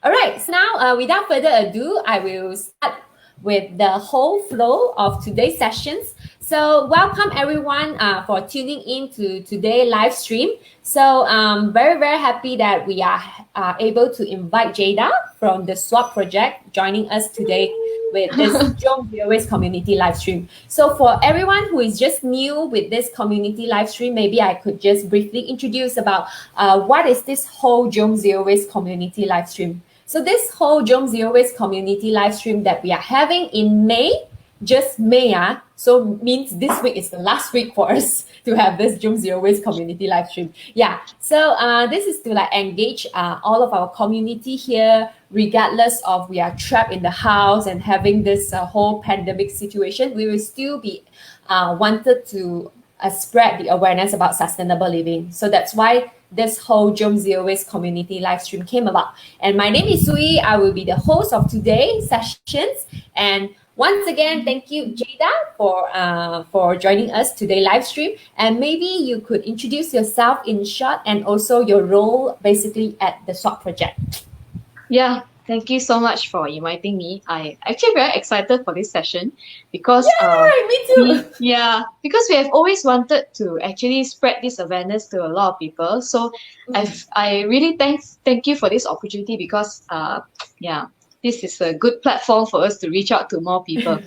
All right, so now without further ado, I will start with the whole flow of today's sessions. So welcome everyone for tuning in to today's live stream. So very, very happy that we are able to invite Jada from the SWAP project joining us today with this Jom Zero Waste community live stream. So for everyone who is just new with this community live stream, maybe I could just briefly introduce about what is this whole Jom Zero Waste community live stream. So this whole Jom Zero Waste community live stream that we are having in May, just May, so means this week is the last week for us to have this Jom Zero Waste community live stream. Yeah, so this is to like engage all of our community here, regardless of we are trapped in the house and having this whole pandemic situation, we will still be wanted to spread the awareness about sustainable living. So that's why this whole Jom Zero Waste community live stream came about. And my name is Sui. I will be the host of today's sessions. And once again, thank you, Jada, for joining us today live stream. And maybe you could introduce yourself in short and also your role basically at the SWAP project. Yeah, thank you so much for inviting me. I actually very excited for this session because me too. Because we have always wanted to actually spread this awareness to a lot of people. So I really thank you for this opportunity because this is a good platform for us to reach out to more people.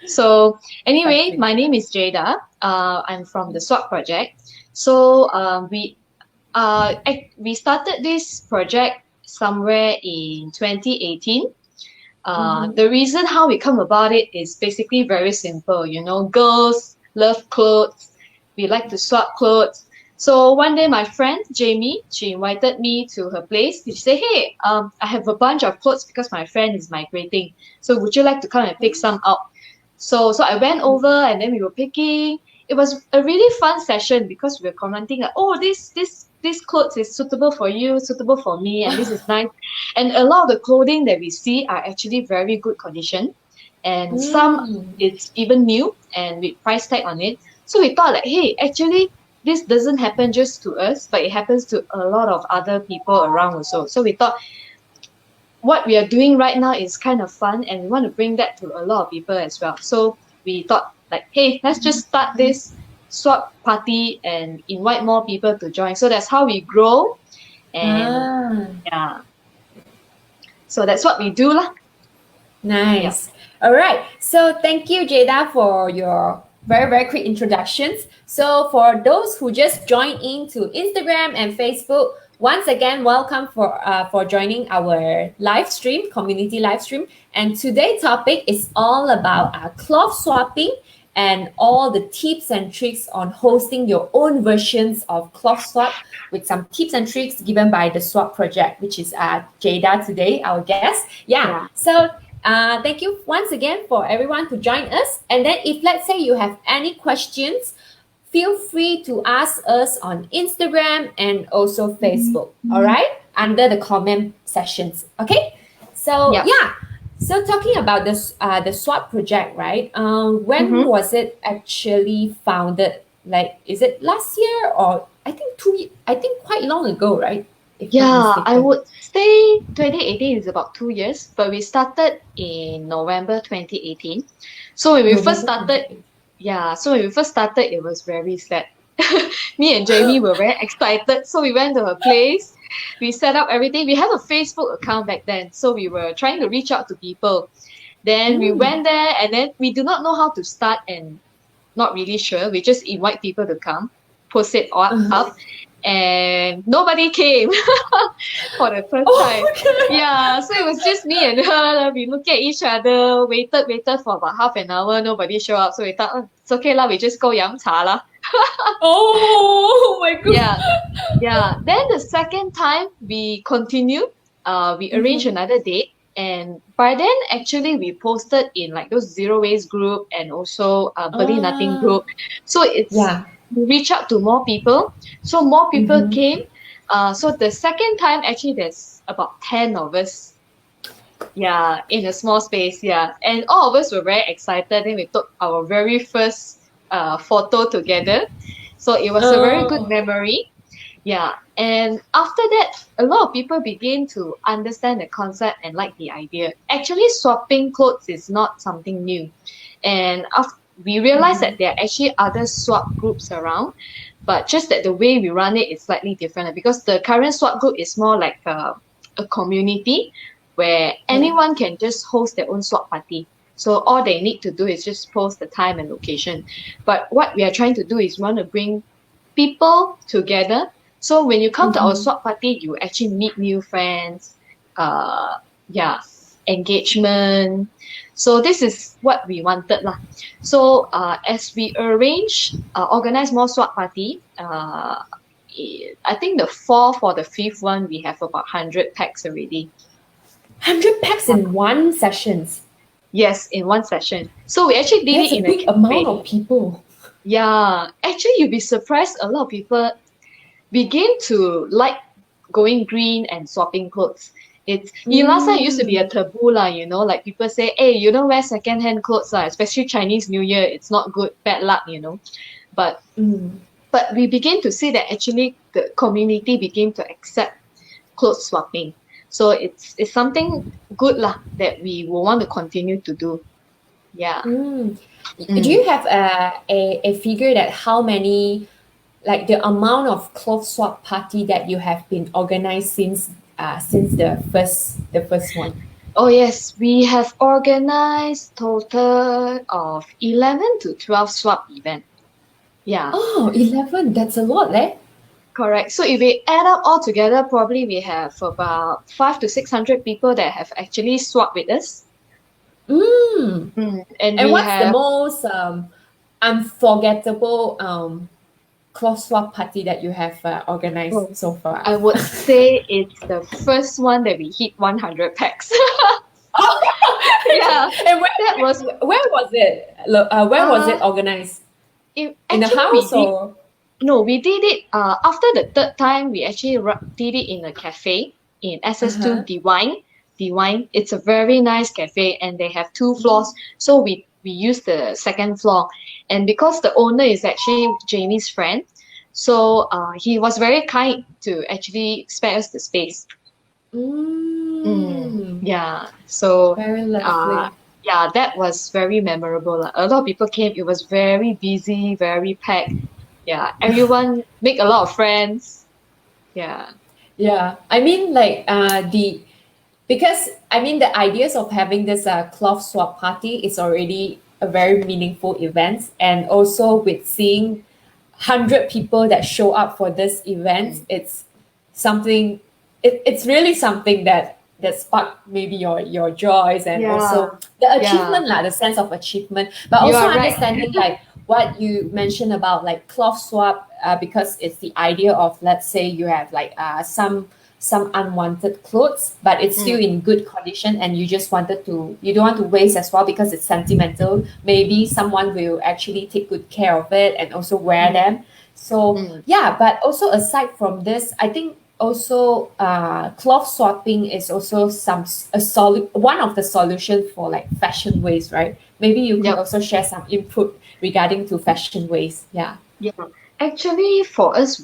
So anyway, my name is Jada. I'm from the SWAP project. So we started this project somewhere in 2018. The reason how we come about it is basically very simple. You know, girls love clothes. We like to swap clothes. So one day my friend Jamie, she invited me to her place. She said, hey, I have a bunch of clothes because my friend is migrating. So would you like to come and pick some out? So I went over and then we were picking. It was a really fun session because we were commenting like, oh, this clothes is suitable for you, suitable for me, and this is nice. And a lot of the clothing that we see are actually very good condition. And some it's even new and with price tag on it. So we thought like, hey, actually, this doesn't happen just to us, but it happens to a lot of other people around also. So we thought what we are doing right now is kind of fun and we want to bring that to a lot of people as well. So we thought like, hey, let's just start this swap party and invite more people to join. So that's how we grow. And so that's what we do lah. Nice. All right. So thank you, Jada, for your very, very quick introductions. So for those who just joined into Instagram and Facebook, once again, welcome for joining our live stream, community live stream. And today's topic is all about cloth swapping and all the tips and tricks on hosting your own versions of cloth swap with some tips and tricks given by the SWAP project, which is Jada today, our guest. So thank you once again for everyone to join us. And then if let's say you have any questions, feel free to ask us on Instagram and also Facebook, all right? Under the comment sessions, okay? So so talking about this the SWAP project, right? When was it actually founded? Like, is it last year or I think quite long ago, right? I would say 2018 is about 2 years, but we started in November 2018. So when we first started, it was very sad. Me and Jamie were very excited. So we went to her place. We set up everything. We have a Facebook account back then. So we were trying to reach out to people. Then we went there and then we do not know how to start and not really sure. We just invite people to come, post it up. And nobody came for the first time. Okay. So it was just me and her. We looked at each other, waited for about half an hour. Nobody showed up. So we thought, it's okay lah. We just go yam cha lah. Oh my god. Then the second time we continued. We arranged another date. And by then, actually, we posted in like those zero waste group and also Beli Nothing group. So it's we reach out to more people. So more people came. So the second time, actually, there's about 10 of us. In a small space. And all of us were very excited. Then we took our very first photo together. So it was a very good memory. Yeah, and after that, a lot of people begin to understand the concept and like the idea. Actually, swapping clothes is not something new. And we realize that there are actually other swap groups around, but just that the way we run it is slightly different because the current swap group is more like a community where anyone can just host their own swap party. So all they need to do is just post the time and location. But what we are trying to do is we want to bring people together. So when you come to our swap party, you actually meet new friends, yeah, engagement. So this is what we wanted lah. So as we organize more swap party, I think the fourth or the fifth one, we have about 100 packs already. 100 packs in one sessions? Yes, in one session. So we actually did That's it in a big amount of people. Yeah, actually you'll be surprised a lot of people begin to like going green and swapping clothes. Last time it used to be a taboo lah, like people say, hey, you don't wear second-hand clothes lah, especially Chinese New Year, it's not good, bad luck, But we begin to see that actually the community begin to accept clothes swapping. So it's something good lah that we will want to continue to do. Yeah. Do you have a figure that how many, like the amount of clothes swap party that you have been organized since the first one? Oh yes, we have organized total of 11 to 12 swap event. Yeah. Oh, 11, that's a lot, eh? Correct. So if we add up all together, probably we have about 500 to 600 people that have actually swapped with us. And what's the most unforgettable clothes swap party that you have organized so far? I would say it's the first one that we hit 100 packs. Yeah. And where was it? Where was it organized? In the house or? No, we did it after the third time. We actually did it in a cafe in SS2 Divine. It's a very nice cafe and they have 2 floors. So we used the second floor. And because the owner is actually Jamie's friend, so he was very kind to actually spare us the space. Yeah. So very lovely. Yeah, that was very memorable. A lot of people came. It was very busy, very packed. Yeah, everyone make a lot of friends. Yeah. I mean, like because I mean the ideas of having this cloth swap party is already a very meaningful event, and also with seeing 100 people that show up for this event, it's something. It's really something that sparked maybe your joys and also the achievement, the sense of achievement, but also understanding like what you mentioned about like cloth swap, because it's the idea of, let's say you have like some unwanted clothes, but it's still in good condition and you don't want to waste as well because it's sentimental. Maybe someone will actually take good care of it and also wear them. So but also aside from this, I think also cloth swapping is also one of the solutions for like fashion waste, right? Maybe you can also share some input regarding to fashion waste. Yeah. Actually, for us,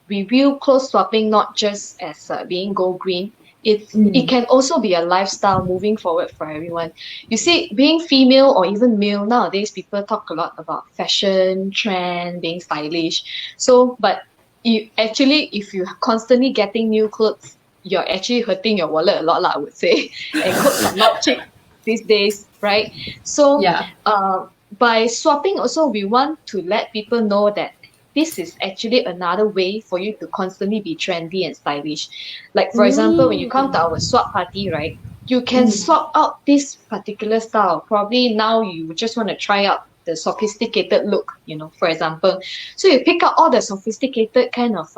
we view clothes swapping not just as being go green. It can also be a lifestyle moving forward for everyone. You see, being female or even male, nowadays people talk a lot about fashion, trend, being stylish. So, but if you're constantly getting new clothes, you're actually hurting your wallet a lot, I would say. And clothes are not cheap these days, right? So by swapping also, we want to let people know that this is actually another way for you to constantly be trendy and stylish. Like for example, when you come to our swap party, right, you can swap out this particular style. Probably now you just want to try out the sophisticated look, for example. So you pick out all the sophisticated kind of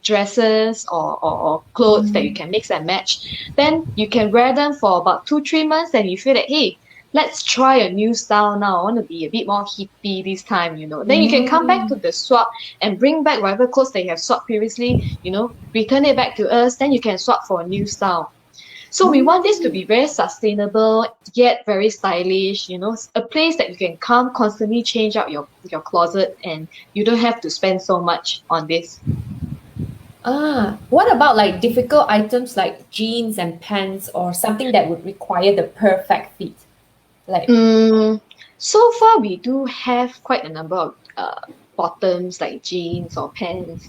dresses or clothes that you can mix and match. Then you can wear them for about 2-3 months and you feel that, hey, let's try a new style now. I want to be a bit more hippie this time, Then you can come back to the swap and bring back whatever clothes that you have swapped previously, return it back to us. Then you can swap for a new style. So we want this to be very sustainable, yet very stylish, a place that you can come, constantly change out your closet and you don't have to spend so much on this. What about like difficult items like jeans and pants or something that would require the perfect fit? Like, So far, we do have quite a number of bottoms like jeans or pants.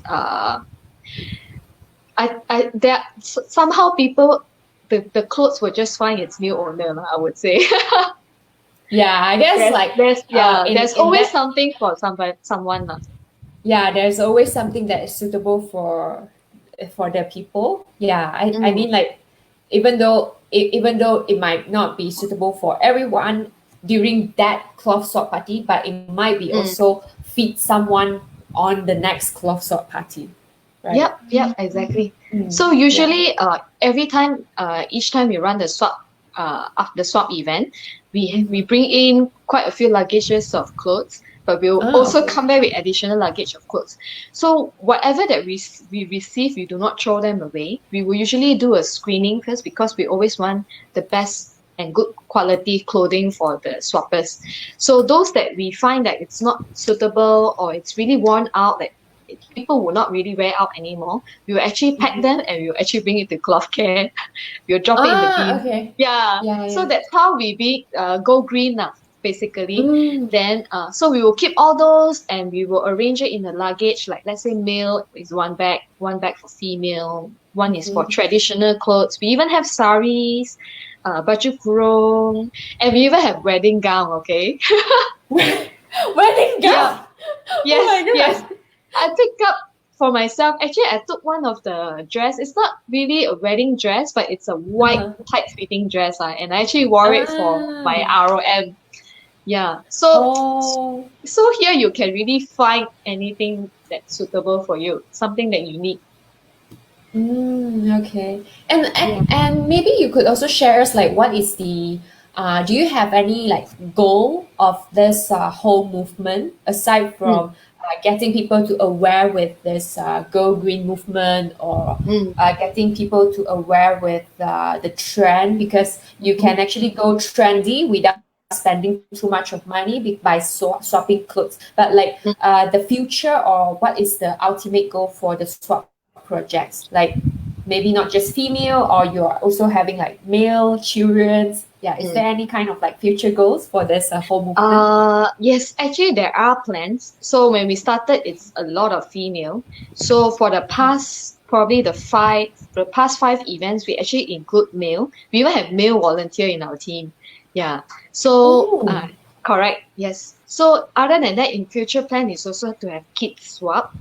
There somehow people the clothes will just find its new owner, lah, I would say. yeah, I guess like There's in always that something for someone, lah. yeah, there's always something that is suitable for the people. Yeah, I Mm, mean like even though it might not be suitable for everyone during that cloth swap party, but it might be mm. also fit someone on the next cloth swap party, right? Yep, exactly. Mm, So yeah. usually, each time we run after the swap event, we bring in quite a few luggages of clothes, but we'll also Okay. come back with additional luggage of clothes. So whatever that we receive, we do not throw them away. We will usually do a screening first because we always want the best and good quality clothing for the swappers. So those that we find that it's not suitable or it's really worn out, that people will not really wear out anymore, we will actually pack them and we will actually bring it to cloth care. We'll drop it in the bin. Okay. Yeah. Yeah, So yeah. that's how we go green now, basically. Mm, Then so we will keep all those and we will arrange it in the luggage. Like let's say male is one bag for female, one is for okay. traditional clothes. We even have saris, baju kurung, and we even have wedding gown, okay? Wedding Yeah. gown. Oh Yes, my yes. god. I picked up for myself. Actually, I took one of the dress. It's not really a wedding dress, but it's a white Uh-huh. tight fitting dress. And I actually wore it for my Ah. ROM. Yeah. So Oh. so here you can really find anything that's suitable for you, something that you need. Okay. And, Yeah. and and maybe you could also share us like what is the do you have any like goal of this whole movement aside Mm, from getting people to aware with this go green movement or mm, getting people to aware with the trend because you mhm. can actually go trendy without spending too much of money by swapping clothes but like the future or what is the ultimate goal for the swap projects like maybe not just female or you're also having like male children, yeah, is Mm. there any kind of like future goals for this whole movement? Yes, actually there are plans. So when we started, it's a lot of female. So for the past, probably the past five events, we actually include male. We even have male volunteer in our team. Yeah. So, Oh, correct. Yes. So other than that, in future plan is also to have kids swap,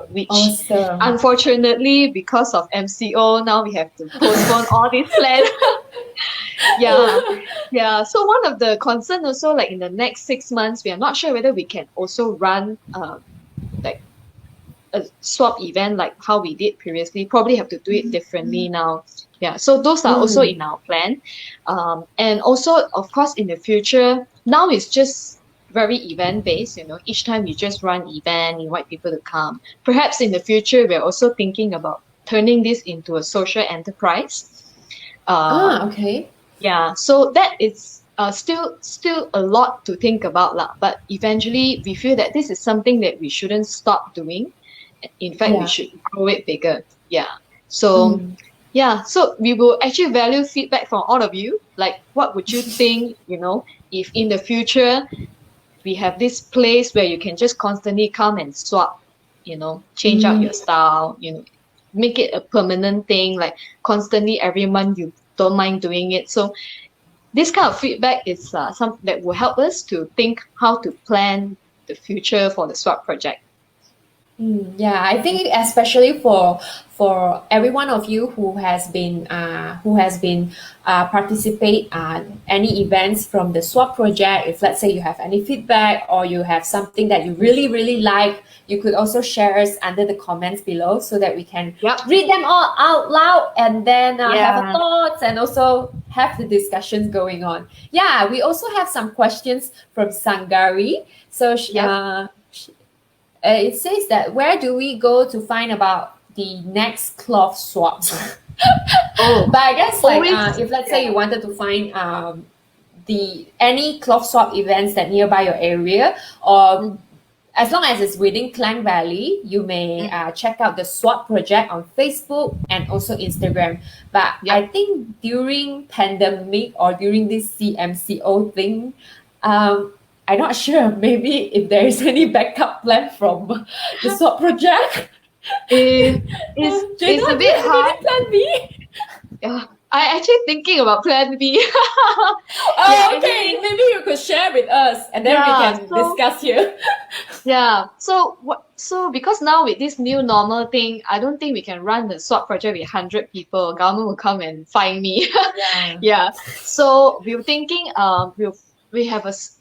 which awesome. unfortunately because of MCO now we have to postpone all these plans. Yeah, yeah. So one of the concern also, like in the next 6 months, we are not sure whether we can also run like a swap event like how we did previously. Probably have to do it differently now. Yeah. So those are also Mm, in our plan. And also of course in the future, now it's just very event based, each time you just run event, invite people to come. Perhaps in the future, we're also thinking about turning this into a social enterprise. Um, okay. yeah, so that is still a lot to think about lah. But eventually, we feel that this is something that we shouldn't stop doing. In fact, we Yeah. should grow it bigger. Yeah. So Mm, yeah, so we will actually value feedback from all of you. Like, what would you think? If in the future we have this place where you can just constantly come and swap. Change out your mm. style. Make it a permanent thing. Like constantly every month you don't mind doing it. So this kind of feedback is something that will help us to think how to plan the future for the swap project. Yeah, I think especially for every one of you who has been participate any events from the swap project. If let's say you have any feedback or you have something that you really like, you could also share us under the comments below so that we can Yep. read them all out loud and then have a Yeah. thoughts and also have the discussions going on. Yeah, we also have some questions from Sangari. So Yep. it says that where do we go to find about the next cloth swaps? Oh, But I guess like always. if let's say Yeah. you wanted to find the any cloth swap events that nearby your area or Mm. as long as it's within Klang Valley, you may check out the SWAT project on Facebook and also Instagram. But I think during pandemic or during this CMCO thing, I'm not sure. Maybe if there is any backup plan from the SWAT project. It's a bit hard. Plan B? Yeah, I actually thinking about plan B. Okay. Maybe you could share with us, and then we can discuss here. Yeah. So because now with this new normal thing, I don't think we can run the SWAT project with 100 people. Government will come and find me. Yeah. So we were thinking, I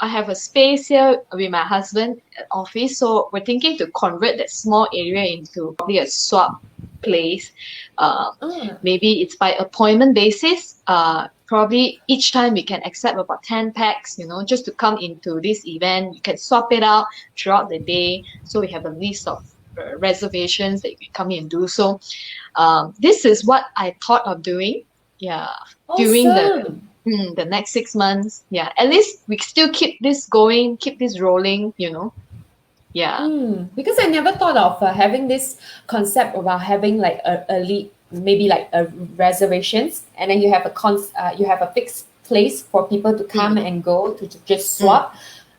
have a space here with my husband at office. So we're thinking to convert that small area into probably a swap place. Maybe it's by appointment basis. Probably each time we can accept about 10 packs, just to come into this event. You can swap it out throughout the day. So we have a list of reservations that you can come in and do. So this is what I thought of doing. Yeah. Awesome. During the next 6 months. Yeah. At least we still keep this going, keep this rolling, Yeah. Because I never thought of having this concept about having like maybe like a reservations, and then you have a fixed place for people to come and go to just swap.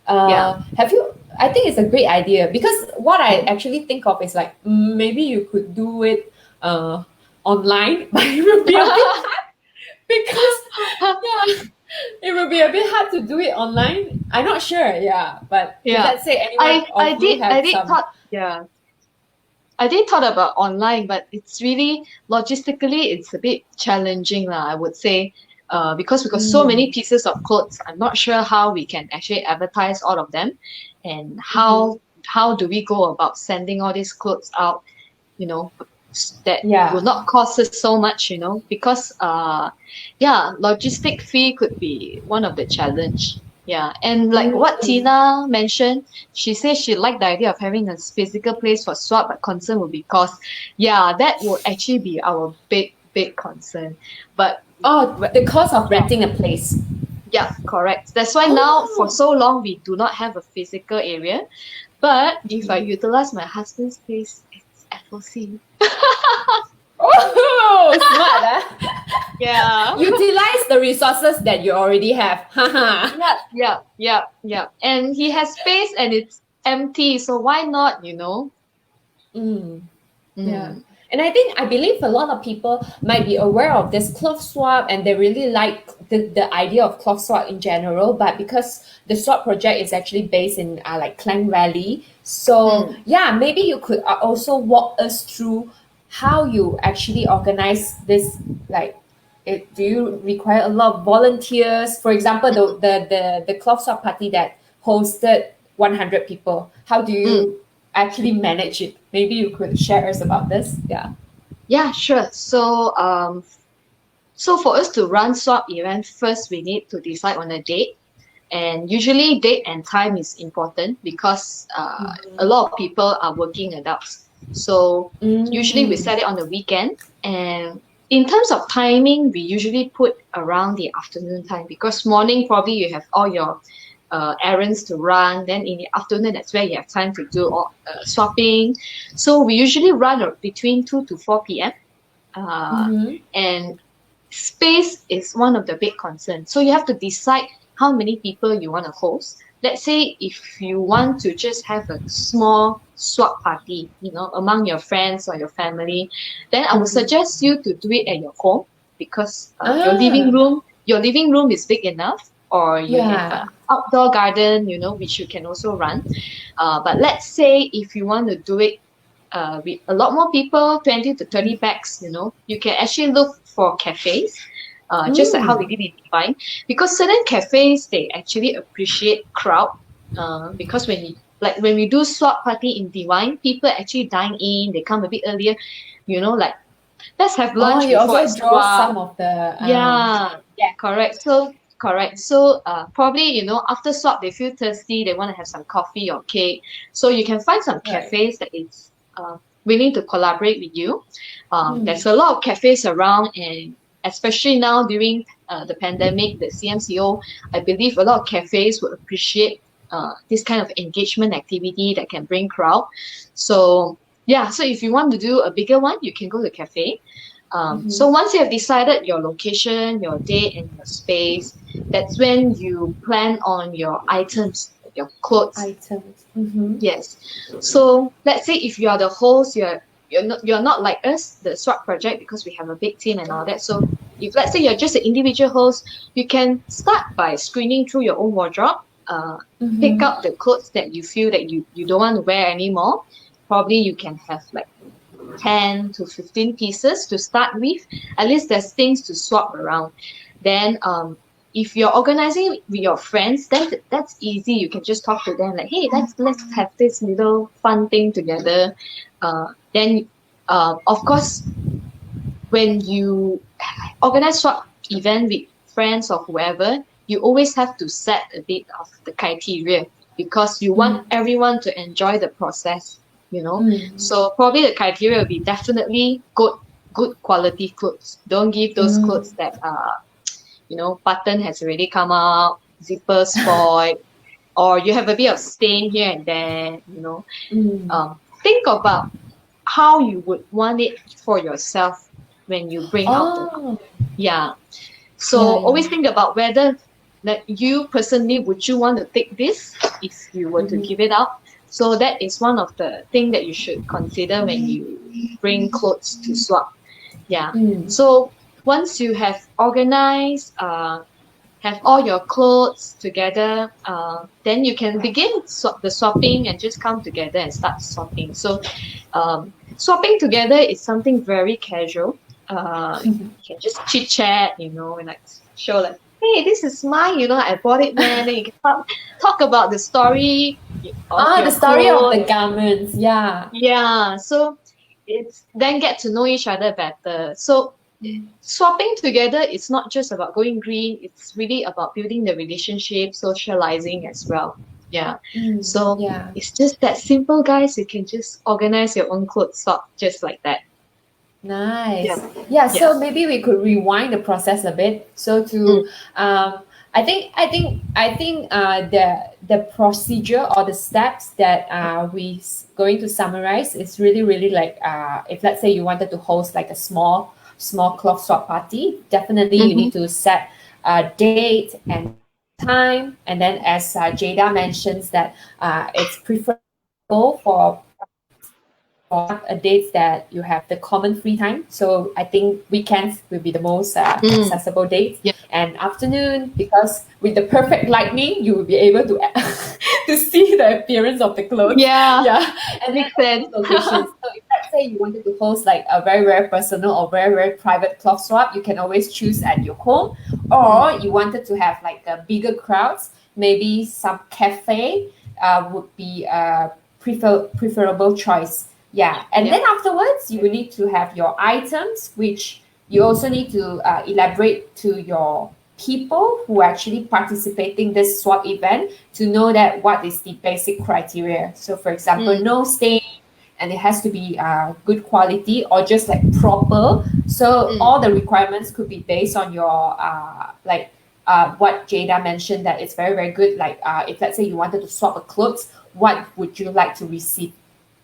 Have you? I think it's a great idea, because what I actually think of is like maybe you could do it online, but it will be a bit hard because it will be a bit hard to do it online. I'm not sure, but let's say anyone I did thought about online, but it's really logistically it's a bit challenging, I would say, because we've got so many pieces of clothes. I'm not sure how we can actually advertise all of them, and how do we go about sending all these clothes out, that will not cost us so much, because logistic fee could be one of the challenge. Yeah, and like what Tina mentioned, she says she liked the idea of having a physical place for swap, but concern will be cost. Yeah, that would actually be our big concern. But the cost of renting a place. Yeah, correct. That's why now for so long we do not have a physical area. But if I utilize my husband's place, it's FOC. Oh, smart, Yeah. Utilize the resources that you already have. Yeah. And he has space and it's empty, so why not, Yeah. And I believe a lot of people might be aware of this cloth swap, and they really like the idea of cloth swap in general, but because the swap project is actually based in like Klang Valley, so maybe you could also walk us through how you actually organize this. Like, do you require a lot of volunteers? For example, the cloth swap party that hosted 100 people, how do you actually manage it? Maybe you could share us about this. Yeah, sure. So for us to run swap event, first we need to decide on a date, and usually date and time is important because a lot of people are working adults. So usually we set it on the weekend, and in terms of timing, we usually put around the afternoon time, because morning probably you have all your errands to run. Then in the afternoon, that's where you have time to do all swapping. So we usually run between 2 to 4 p.m. And space is one of the big concerns. So you have to decide how many people you want to host. Let's say if you want to just have a small swap party, among your friends or your family, then I would suggest you to do it at your home, because your living room is big enough, or you have an outdoor garden, which you can also run. But let's say if you want to do it with a lot more people, 20 to 30 packs, you can actually look for cafes, just like how we did in Divine, because certain cafes, they actually appreciate crowd, because when we do swap party in Divine, people actually dine in, they come a bit earlier, like, let's have lunch before I swap. Some of the Correct. So probably, after swap, they feel thirsty, they want to have some coffee or cake. So you can find some cafes that is willing to collaborate with you. There's a lot of cafes around, and especially now during the pandemic, the CMCO, I believe a lot of cafes would appreciate this kind of engagement activity that can bring crowd. So yeah, so if you want to do a bigger one, you can go to cafe. So once you have decided your location, your date, and your space, that's when you plan on your items, your clothes. Items. Yes. So let's say if you are the host, you're not like us, the SWAT project, because we have a big team and all that. So if let's say you're just an individual host, you can start by screening through your own wardrobe, pick up the clothes that you feel that you don't want to wear anymore. Probably you can have like 10 to 15 pieces to start with. At least there's things to swap around. Then if you're organizing with your friends, then that's easy. You can just talk to them like, hey, let's have this little fun thing together. Then of course, when you organize swap event with friends or whoever, you always have to set a bit of the criteria because you want everyone to enjoy the process, you know. So probably the criteria will be definitely good quality clothes. Don't give those clothes that button has already come out, zipper spoiled, or you have a bit of stain here and there, think about how you would want it for yourself when you bring out the always think about whether that you personally would you want to take this if you were to give it out. So that is one of the things that you should consider when you bring clothes to swap. So once you have organized, have all your clothes together, then you can begin the swapping and just come together and start swapping. So swapping together is something very casual. You can just chit chat, and like show like, hey, this is mine, I bought it when. Then you can talk about the story of the story clothes. of the garments. Yeah, so it's then get to know each other better. So swapping together, it's not just about going green, it's really about building the relationship, socializing as well. It's just that simple, guys. You can just organize your own clothes swap just like that. Nice. So maybe we could rewind the process a bit. So to I think the procedure or the steps that we going to summarize is really like if let's say you wanted to host like a small cloth swap party, definitely you need to set a date and time, and then as Jada mentions that it's preferable for dates that you have the common free time. So I think weekends will be the most accessible dates, and afternoon, because with the perfect lighting you will be able to to see the appearance of the clothes. And makes sense. Locations. So if let's say you wanted to host like a very, very personal or very, very private cloth swap, you can always choose at your home, or you wanted to have like a bigger crowds, maybe some cafe would be a preferable choice. And then afterwards you will need to have your items, which you also need to elaborate to your people who are actually participating this swap event to know that what is the basic criteria. So for example, no stain, and it has to be good quality or just like proper. So all the requirements could be based on your what Jada mentioned, that it's very, very good. Like if let's say you wanted to swap a clothes, what would you like to receive?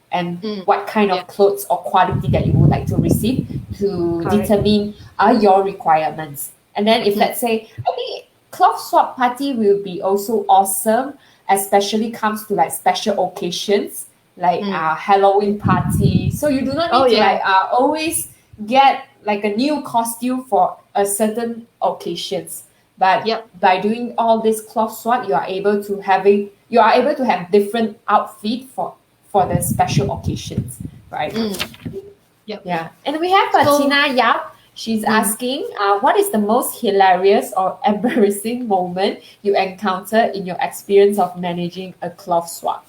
And what kind of clothes or quality that you would like to receive to determine your requirements. And then if let's say, I think cloth swap party will be also awesome, especially comes to like special occasions like Halloween party. So you do not need to always get like a new costume for a certain occasions. But by doing all this cloth swap, you are able to have different outfit for the special occasions, right? And we have Tina Yap. She's asking, what is the most hilarious or embarrassing moment you encounter in your experience of managing a cloth swap?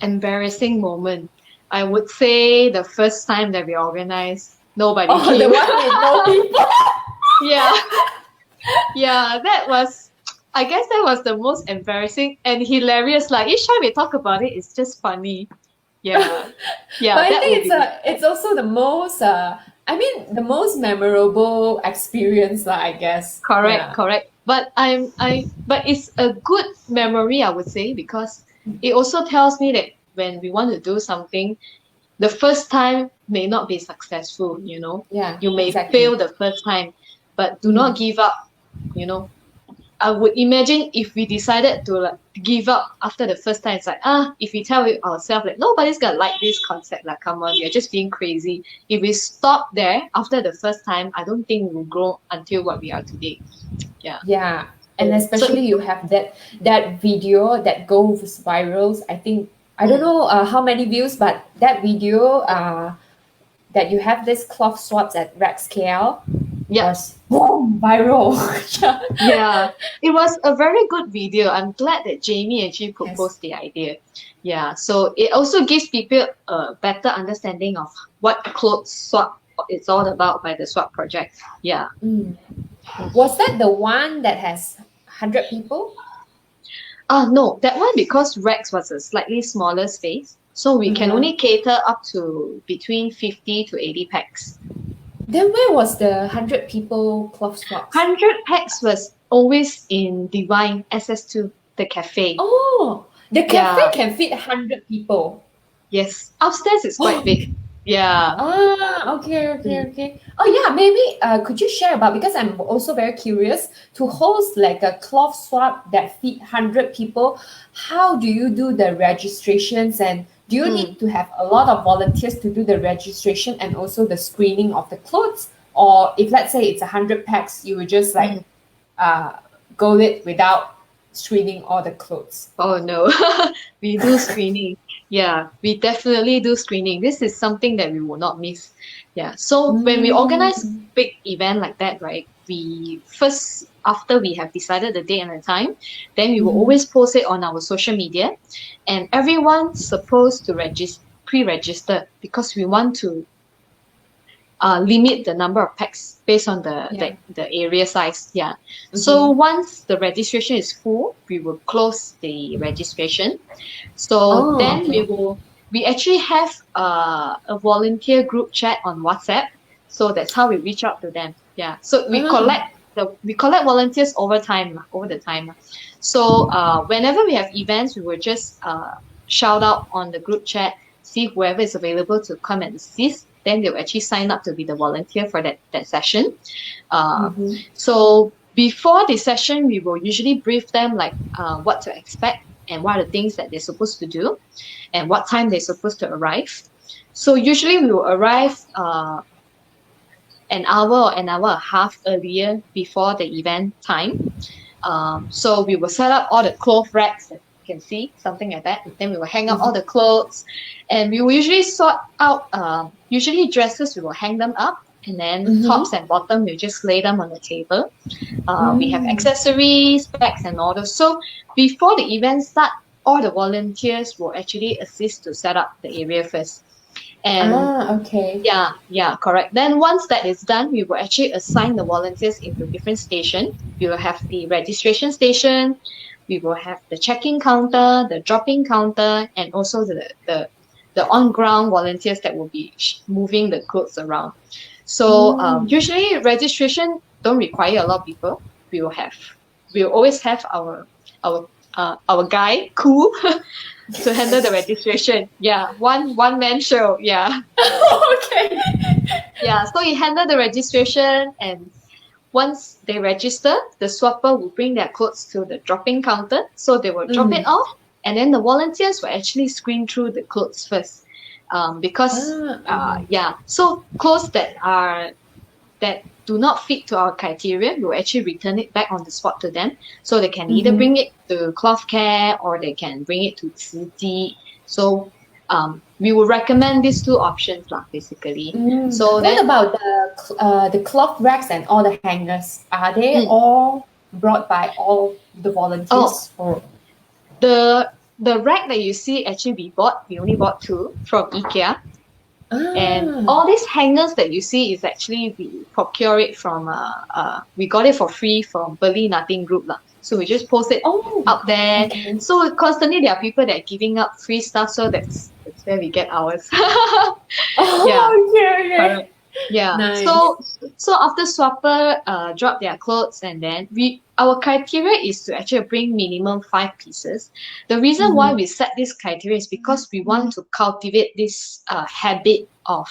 Embarrassing moment. I would say the first time that we organized, nobody came. The one with no people. I guess that was the most embarrassing and hilarious. Like each time we talk about it, it's just funny. But I think it's also the most the most memorable experience, I guess. Correct. but but it's a good memory, I would say, because it also tells me that when we want to do something, the first time may not be successful, you know. Yeah, You may exactly. fail the first time, but do not give up, you know. I would imagine if we decided to like give up after the first time, it's like, if we tell it ourselves like nobody's gonna like this concept, like come on, you're just being crazy. If we stop there after the first time, I don't think we'll grow until what we are today. Yeah. Yeah, and So especially you have that video that goes viral. I think I don't know how many views, but that video that you have this cloth swaps at Rex KL yeah, was boom viral. yeah, it was a very good video. I'm glad that Jamie actually Yes. proposed the idea. Yeah, so it also gives people a better understanding of what clothes swap is all about by the swap project. Yeah. Mm. Was that the one that has 100 people? No, that one because Rex was a slightly smaller space, so we can Uh-huh. only cater up to between 50 to 80 packs. Then where was the 100 people cloth swaps? 100 packs was always in Divine SS2, the cafe. Oh, the cafe Yeah, can fit 100 people. yes. Upstairs is quite big. Yeah. Okay, okay. Oh yeah, maybe could you share about, because I'm also very curious to host like a cloth swap that feed 100 people. How do you do the registrations, and do you Mm. need to have a lot of volunteers to do the registration and also the screening of the clothes? Or if let's say it's 100 packs, you would just like Mm. uh go it without screening all the clothes. Oh no, we do screening. Yeah, we definitely do screening. This is something that we will not miss. Yeah, so when we organize Mm. big event like that, right? We first, after we have decided the date and the time, then we will Mhm. always post it on our social media, and everyone's supposed to pre-register because we want to limit the number of packs based on Yeah. the area size. Yeah. So Mhm. once the registration is full, we will close the registration. So Oh, then okay. we actually have a volunteer group chat on WhatsApp. So that's how we reach out to them. Yeah. So Ah. we collect volunteers over the time. So whenever we have events, we will just shout out on the group chat, see whoever is available to come and assist. Then they'll actually sign up to be the volunteer for that session. Mhm. So before the session, we will usually brief them like what to expect and what are the things that they're supposed to do and what time they're supposed to arrive. So usually we will arrive an hour or an hour and a half earlier before the event time. So we will set up all the clothes racks that you can see, something like that. Then we will hang up all Mhm. the clothes, and we will usually sort out. Usually dresses we will hang them up, and then tops Mhm. and bottom we'll just lay them on the table. We have Mm. accessories, bags, and all those. So before the event start, all the volunteers will actually assist to set up the area first. And Okay. yeah, correct. Then once that is done, we will actually assign the volunteers into different station. We will have the registration station, we will have the check-in counter, the drop-in counter, and also the on-ground volunteers that will be moving the clothes around. So Mm. usually registration don't require a lot of people. We will have we will always have our our guy cool to handle the registration. Yeah, one man show. Yeah. Okay. Yeah, so you handle the registration, and once they register, the swapper will bring their clothes to the drop-in counter. So they will drop it Mm. off, and then the volunteers will actually screen through the clothes first. Because Okay. yeah, so clothes that do not fit to our criteria, we'll actually return it back on the spot to them. So they can either Mhm. bring it to cloth care or they can bring it to Tzu. So we will recommend these two options lah, basically. Mm. So What then about the cloth racks and all the hangers? Are they mm, all brought by all the oh, volunteers, or? the rack that you see actually we only bought two from IKEA. And Ah. all these hangers that you see is actually we procure it from we got it for free from Berlin Nothing Group lah. So we just post it Oh. out there. Okay. So constantly there are people that are giving up free stuff. So that's where we get ours. Yeah, Oh, okay. Okay. correct. Yeah. Nice. So after swapper drop their clothes, and then our criteria is to actually bring minimum 5 pieces. The reason why we set this criteria is because we want to cultivate this habit of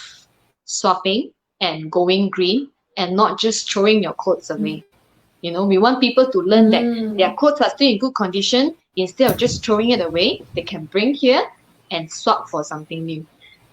swapping and going green, and not just throwing your clothes away. You know, we want people to learn that their clothes are still in good condition. Instead of just throwing it away, they can bring here and swap for something new.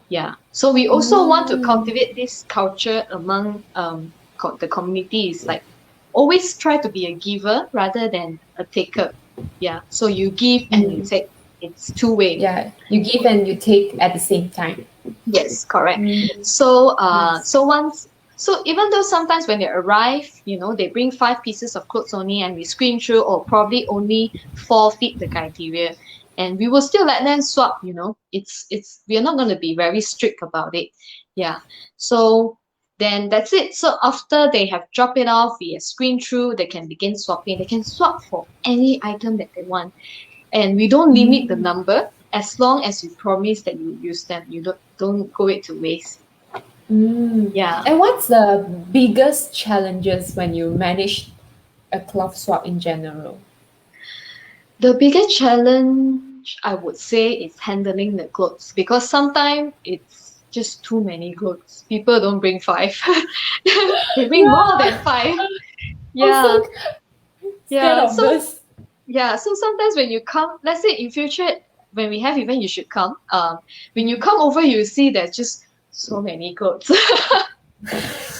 Yeah. So we also want to cultivate this culture among the community. Is like always try to be a giver rather than a taker. Yeah. So you give and you take. It's two-way. Yeah, you give and you take at the same time. Yes, correct. Mm. So Nice. so even though sometimes when they arrive, you know, they bring 5 pieces of clothes only, and we screen through, or probably only 4 fit the criteria, and we will still let them swap. You know, it's we are not going to be very strict about it. Yeah. So then that's it. So after they have dropped it off, we have screen through, they can begin swapping. They can swap for any item that they want, and we don't limit the number as long as you promise that you use them. You don't go it to waste. Yeah. And what's the biggest challenges when you manage a cloth swap in general? The biggest challenge I would say is handling the clothes, because sometimes it's just too many clothes. People don't bring 5. They bring more than 5. Yeah. I'm so scared Yeah. of this. So sometimes when you come, let's say in future when we have event, you should come. When you come over, you see there's just so many clothes.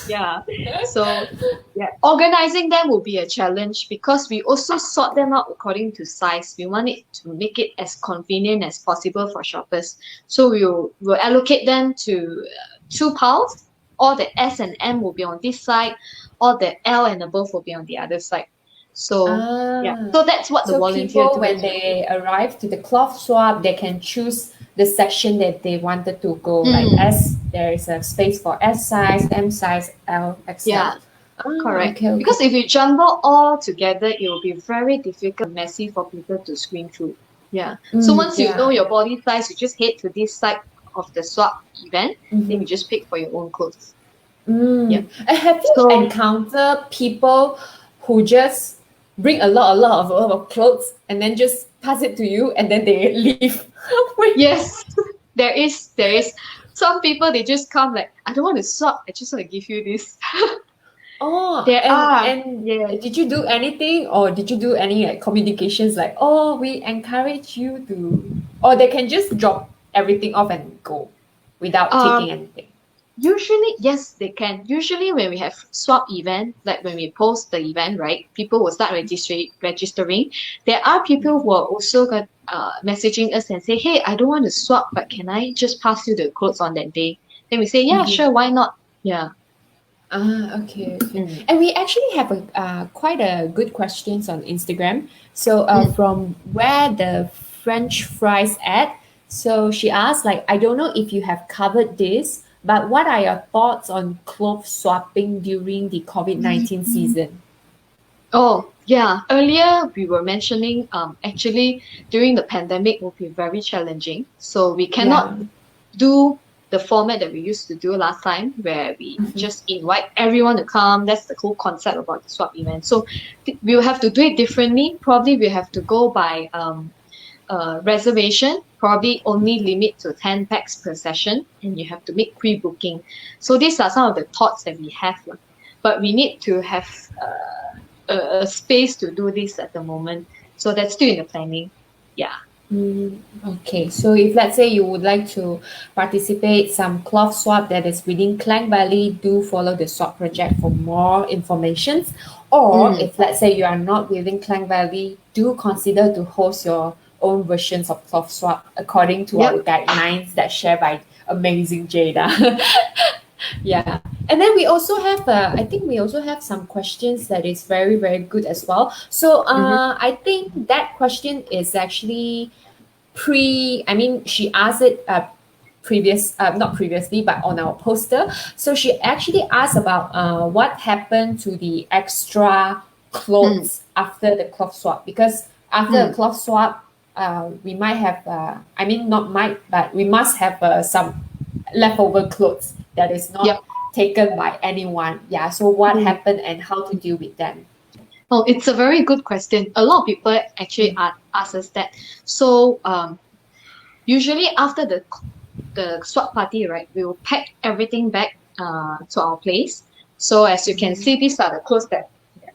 Yeah. So yeah, organizing them will be a challenge, because we also sort them out according to size. We want it to make it as convenient as possible for shoppers. So we'll allocate them to 2 piles. All the S and M will be on this side. All the L and above will be on the other side. So yeah. Ah, So that's what the so volunteer people, do. when they arrive to the cloth swap, they can choose the section that they wanted to go. Like S, there is a space for S size, M size, L, XL. Yeah. Ah, Correct. okay, okay. Because if you jumble all together, it will be very difficult and messy for people to screen through. Yeah. So once you know your body size, you just head to this side of the swap event, then you just pick for your own clothes. Yeah. And have you So encountered people who just bring a lot of clothes and then just pass it to you and then they leave? yes, there is some people, they just come like, I don't want to swap, I just want to give you this. Oh, There are. and Yes. did you do anything, or did you do any like communications like, oh, we encourage you to, or they can just drop everything off and go without taking anything? Usually, yes, they can. Usually, when we have swap event, like when we post the event, right, people will start registering. There are people who are also messaging us and say, hey, I don't want to swap, but can I just pass you the clothes on that day? Then we say, yeah, sure, why not? Yeah. Ah, okay. And we actually have quite a good questions on Instagram. So from where the French fries at. So she asked, like, I don't know if you have covered this, but what are your thoughts on clothes swapping during the COVID-19 season? Oh, yeah. Earlier we were mentioning actually during the pandemic will be very challenging. So we cannot do the format that we used to do last time, where we just invite everyone to come. That's the whole concept about the swap event. So we'll have to do it differently. Probably we have to go by reservation, probably only limit to 10 packs per session, and you have to make pre-booking. So these are some of the thoughts that we have. But we need to have a space to do this at the moment. So that's still in the planning. Yeah. Okay, so if let's say you would like to participate some cloth swap that is within Klang Valley, do follow the swap project for more information. Or if let's say you are not within Klang Valley, do consider to host your own versions of cloth swap according to our guidelines that shared by amazing Jada. Yeah, and then we also have I think we also have some questions that is very, very good as well. So I think that question is actually I mean, she asked it not previously, but on our poster. So she actually asked about what happened to the extra clothes after the cloth swap, because after the cloth swap, we might have, I mean, not might, but we must have some leftover clothes that is not taken by anyone. Yeah. So what happened and how to deal with them? Oh, it's a very good question. A lot of people actually ask us that. So usually after the swap party, right, we will pack everything back to our place. So as you can see, these are the clothes that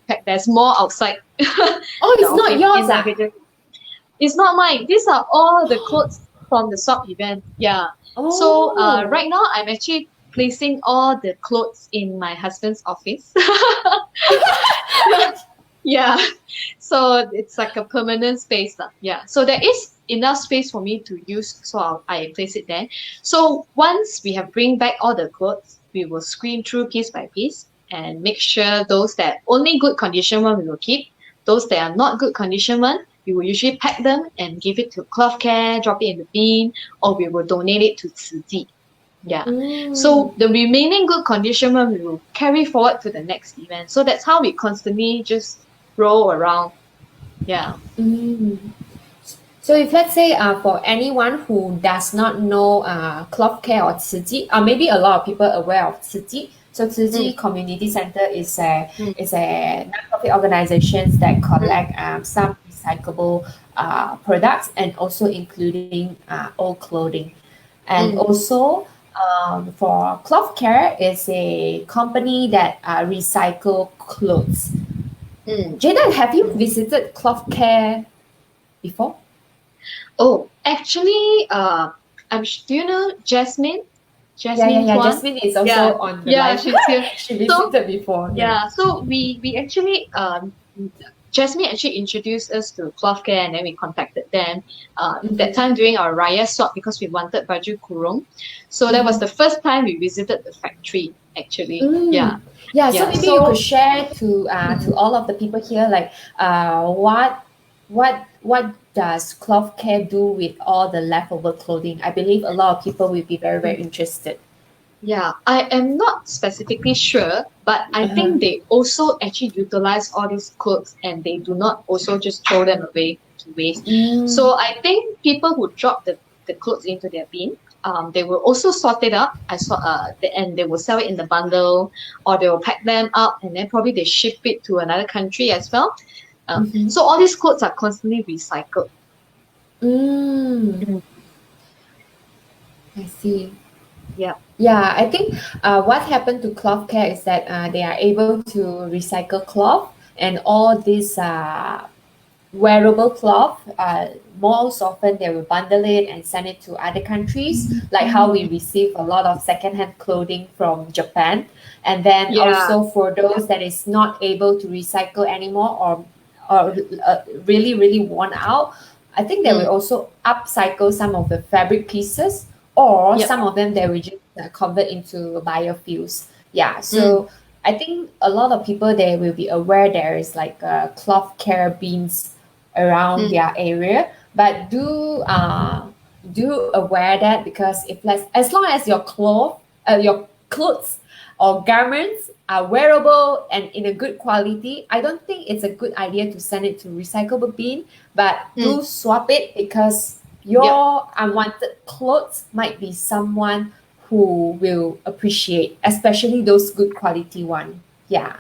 packed. There's more outside Oh, the it's not office yours, in luggage. It's not mine. These are all the clothes from the swap event. Yeah. So Oh. right now I'm actually placing all the clothes in my husband's office. Yeah. So it's like a permanent space. Yeah. So there is enough space for me to use. So I place it there. So once we have bring back all the clothes, we will screen through piece by piece and make sure those that only good condition one we will keep. Those that are not good condition one, we will usually pack them and give it to cloth care, drop it in the bin, or we will donate it to 慈济. Yeah. So the remaining good condition one we will carry forward to the next event. So that's how we constantly just roll around. Yeah. So if let's say for anyone who does not know cloth care or 慈济, maybe a lot of people aware of 慈济. So 慈济 Community Center is a non-profit organization that collect some recyclable products and also including old clothing. And also for cloth care is a company that recycle clothes. Jada, have you visited cloth care before? Oh, actually, do you know Jasmine? Jasmine Yeah. Tuan? Jasmine is also Yeah, on the yeah, live. she's here. She visited before. Yeah, so we actually Jasmine actually introduced us to cloth care and then we contacted them that time during our Raya swap because we wanted baju kurung. So that was the first time we visited the factory actually. Yeah. Yeah, so Yeah. maybe you could share to all of the people here, like what does cloth care do with all the leftover clothing? I believe a lot of people will be very, very interested. Yeah, I am not specifically sure, but I think they also actually utilize all these clothes and they do not also just throw them away to waste. So I think people who drop the clothes into their bin, they will also sort it up. And they will sell it in the bundle, or they will pack them up and then probably they ship it to another country as well. So all these clothes are constantly recycled. I see. Yeah. Yeah, I think what happened to cloth care is that they are able to recycle cloth and all these wearable cloth. Most often they will bundle it and send it to other countries, like how we receive a lot of secondhand clothing from Japan. And then also for those that is not able to recycle anymore or really, really worn out, I think they will also upcycle some of the fabric pieces, or some of them they will just convert into biofuels. Yeah, so I think a lot of people they will be aware there is like cloth care bins around their area, but do aware that, because if as long as your clothes or garments are wearable and in a good quality, I don't think it's a good idea to send it to recyclable bin, but do swap it, because your unwanted clothes might be someone who will appreciate, especially those good quality one. Yeah.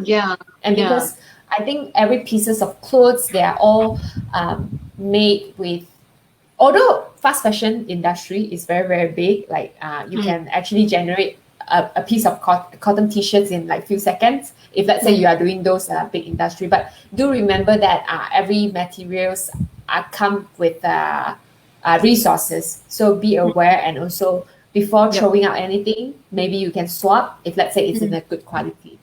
And because I think every pieces of clothes, they are all made with, although fast fashion industry is very, very big, like you can actually generate a piece of cotton t-shirts in like few seconds, if let's say you are doing those big industry. But do remember that every materials come with resources, so be aware. And also before throwing out anything, maybe you can swap if let's say it's in a good quality.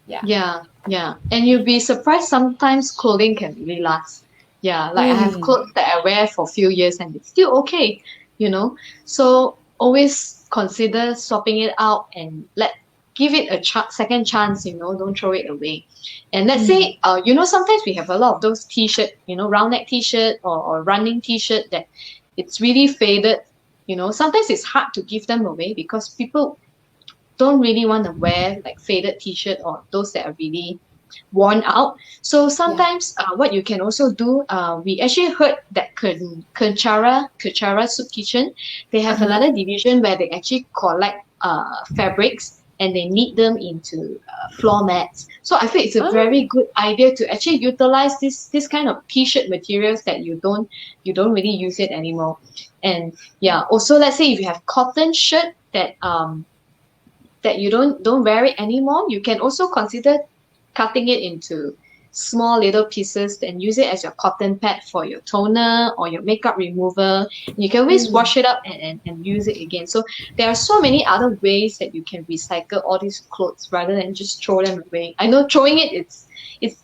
Yeah. And you'll be surprised sometimes clothing can really last. Yeah, like I have clothes that I wear for a few years and it's still okay, So always consider swapping it out and give it a second chance, don't throw it away. And let's say, sometimes we have a lot of those t-shirt, round neck t-shirt or running t-shirt that it's really faded. Sometimes it's hard to give them away because people don't really want to wear like faded t-shirt or those that are really worn out. So sometimes what you can also do, we actually heard that Kerchara Soup Kitchen, they have another division where they actually collect fabrics and they knit them into floor mats. So I feel it's a Oh. very good idea to actually utilize this kind of t-shirt materials that you don't really use it anymore. And yeah, also let's say if you have cotton shirt that you don't wear it anymore, you can also consider cutting it into small little pieces and use it as your cotton pad for your toner or your makeup remover. You can always wash it up and use it again. So there are so many other ways that you can recycle all these clothes rather than just throw them away. I know throwing it's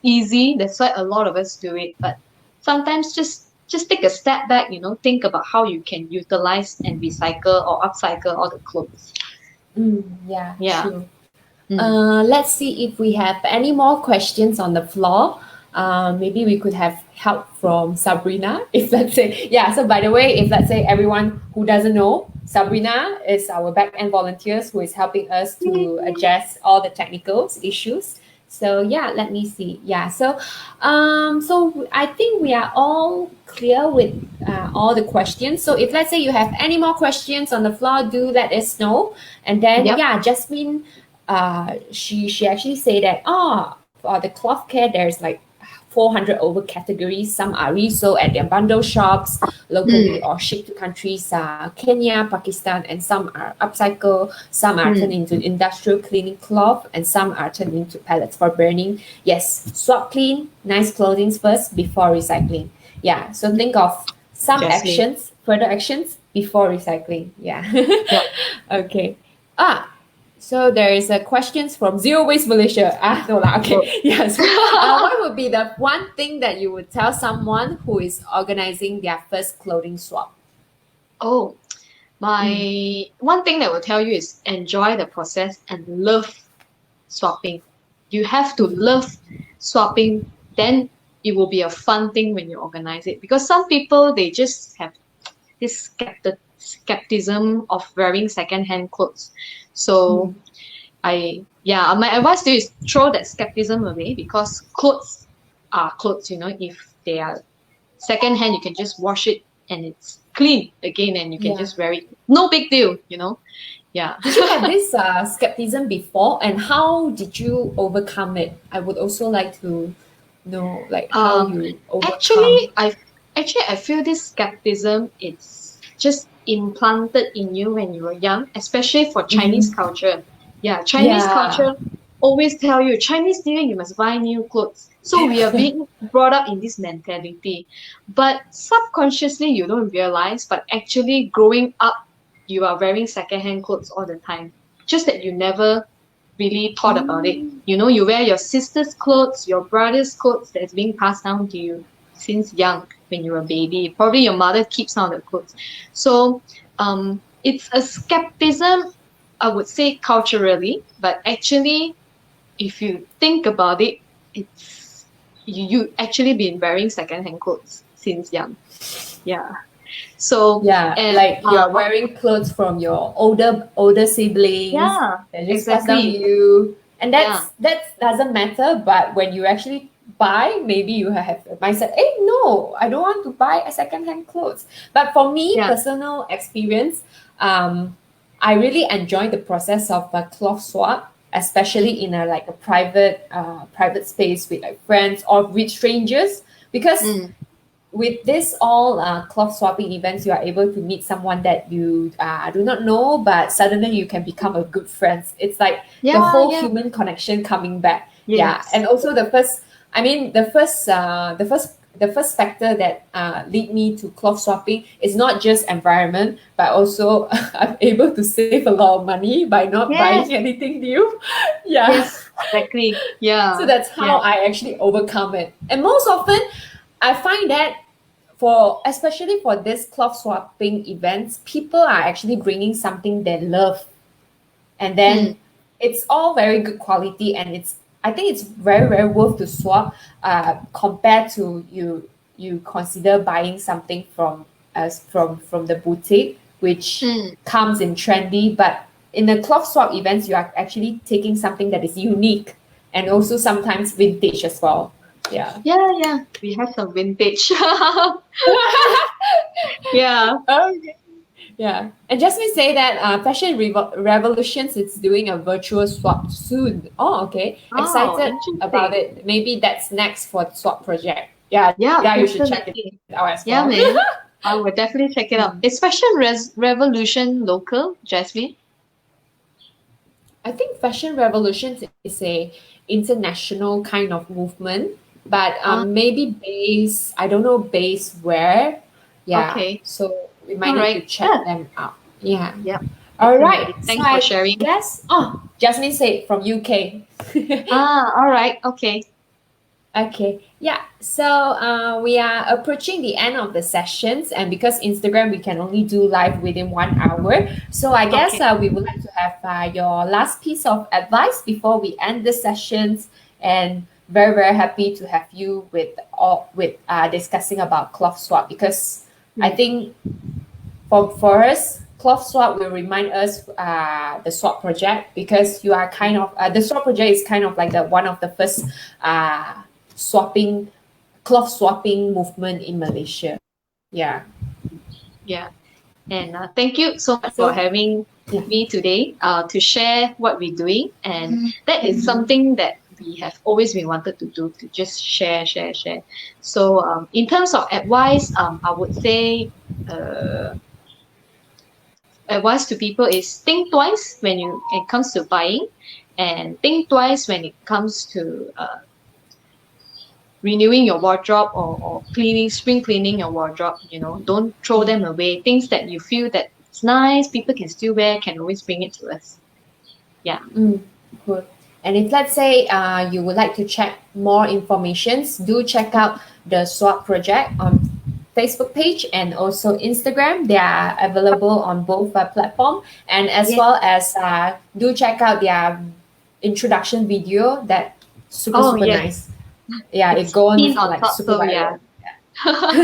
easy, that's why a lot of us do it, but sometimes just take a step back, think about how you can utilize and recycle or upcycle all the clothes. Yeah, Yeah. true. Let's see if we have any more questions on the floor. Maybe we could have help from Sabrina. If let's say, yeah, so by the way, if let's say everyone who doesn't know, Sabrina is our back-end volunteers who is helping us to address all the technical issues. So yeah, let me see. Yeah, so I think we are all clear with all the questions. So if let's say you have any more questions on the floor, do let us know. And then yeah, Jasmine, she actually said that for the cloth care there's like 400 over categories. Some are resold at their bundle shops locally or shipped to countries Kenya, Pakistan, and some are upcycled, some are turned into industrial cleaning cloth, and some are turned into pellets for burning. Yes, swap clean nice clothing first before recycling. Yeah, so think of some actions, further actions before recycling. Yeah. Okay. So there is a questions from Zero Waste Malaysia. No lah. Okay. Yes. What would be the one thing that you would tell someone who is organizing their first clothing swap? Oh, my one thing that I will tell you is enjoy the process and love swapping. You have to love swapping, then it will be a fun thing when you organize it. Because some people, they just have this skepticism of wearing second-hand clothes. So my advice to you is throw that skepticism away, because clothes are clothes, if they are second-hand, you can just wash it and it's clean again and you can just wear it. No big deal, Yeah. Did you have this skepticism before, and how did you overcome it? I would also like to know how you overcome. I feel this skepticism, it's just implanted in you when you were young, especially for Chinese culture. Yeah, Chinese culture always tell you Chinese New Year you must buy new clothes. So we are being brought up in this mentality. But subconsciously you don't realize, but actually growing up you are wearing secondhand clothes all the time. Just that you never really thought about it. You wear your sister's clothes, your brother's clothes that's being passed down to you since young when you were a baby. Probably your mother keeps all the clothes. So it's a skepticism, I would say, culturally, but actually if you think about it, it's you actually been wearing secondhand clothes since young. Yeah. So you're wearing clothes from your older siblings. Yeah, that just pass down to you, and that doesn't matter. But when you actually buy, maybe you have a mindset, hey, no, I don't want to buy a second-hand clothes. But for me, personal experience, I really enjoy the process of a cloth swap, especially in a private space with like friends or with strangers, because with this all cloth swapping events, you are able to meet someone that you do not know, but suddenly you can become a good friend. It's like the whole human connection coming back. Yes. Yeah, and also the first factor that lead me to cloth swapping is not just environment, but also I'm able to save a lot of money by not buying anything new. Yes, exactly. Yeah. So that's how I actually overcome it. And most often, I find that especially for this cloth swapping events, people are actually bringing something they love, and then it's all very good quality, and I think it's very, very worth to swap compared to you consider buying something from the boutique, which comes in trendy, but in the cloth swap events you are actually taking something that is unique and also sometimes vintage as well. Yeah, we have some vintage. Yeah. Okay. Yeah, and Jasmine say that Fashion Revolutions is doing a virtual swap soon. Oh, okay. Oh, Excited about interesting. it. Maybe that's next for swap project. Yeah, Yeah, yeah, you should check it definitely. out as Yeah, well. man. I will definitely check it out. Is Fashion Revolution local, Jasmine? I think Fashion Revolutions is a international kind of movement, but Ah, maybe base. I don't know base where. Yeah, okay. so we might All need to right. check Yeah. them out. Yeah. Yep. All right. Definitely. So Thanks for I sharing. guess. Oh, Jasmine said from UK. Ah, all right. Okay. Okay, yeah. So we are approaching the end of the sessions, and because Instagram we can only do live within 1 hour, so I guess Okay. we would like to have your last piece of advice before we end the sessions. And very happy to have you with discussing about cloth swap, because I Hmm. think for us, cloth swap will remind us the swap project, because you are kind of the swap project is kind of like the one of the first uh, swapping cloth swapping movement in Malaysia. Yeah. Yeah. And thank you so much for So having yeah. me today to share what we're doing. And that is something that we have always been wanted to do, to just share. So in terms of advice, I would say uh, advice to people is think twice when it comes to buying, and think twice when it comes to renewing your wardrobe, or cleaning, spring cleaning your wardrobe. Don't throw them away. Things that you feel that it's nice, people can still wear, can always bring it to us. Yeah. Good. And if let's say you would like to check more informations, do check out the SWAP project on Facebook page and also Instagram. They are available on both platform, and as Yes. well as do check out their introduction video that Oh super yes, nice. Yeah, it it's goes pinned on like top, super so yeah. viral.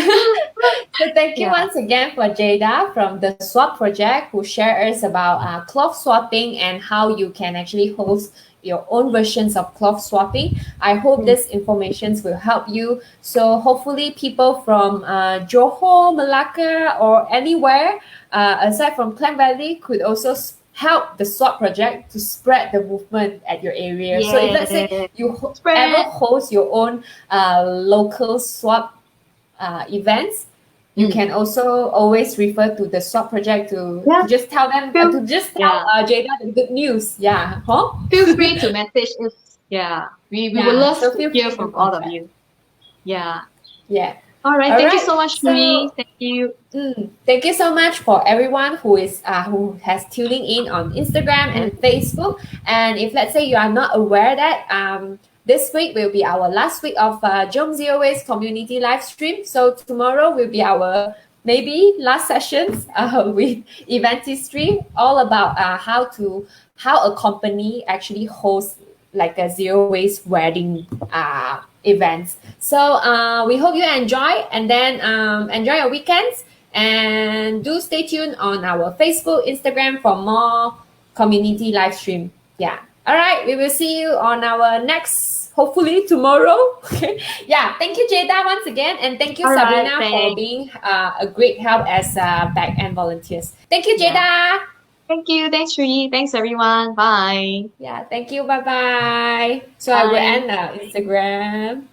So thank you Yeah. once again for Jada from the Swap Project, who shared us about cloth swapping and how you can actually host your own versions of cloth swapping. I hope Mm. this information will help you. So hopefully people from Johor, Malacca, or anywhere aside from Klang Valley could also help the swap project to spread the movement at your area. So if let's say Yeah. you ever Spread. host your own local swap events, you Mm. can also always refer to the swap project Yeah. to just tell them Feel to just tell yeah. Jada the good news. Yeah, huh? Feel free to message us. Yeah. We would Yeah. love So to feel hear free to from all of contact. you. Yeah. Yeah. All right. All Thank you right. so much, Marie. So Thank you. thank you so much for everyone who has tuning in on Instagram and Mm. Facebook. And if let's say you are not aware that this week will be our last week of Jom Zero Waste community live stream. So tomorrow will be our maybe last sessions with Eventistry, all about how a company actually hosts like a zero waste wedding events. So we hope you enjoy, and then enjoy your weekends, and do stay tuned on our Facebook, Instagram for more community live stream. Yeah. All right. We will see you on our next, hopefully tomorrow. Okay. Yeah. Thank you, Jada, once again, and thank you, All right. Sabrina, for Thanks. being a great help as back end volunteers. Thank you, Yeah. Jada. Thank you. Thanks, Marie. Thanks, everyone. Bye. Yeah. Thank you. Bye bye. So I will Bye. end Instagram.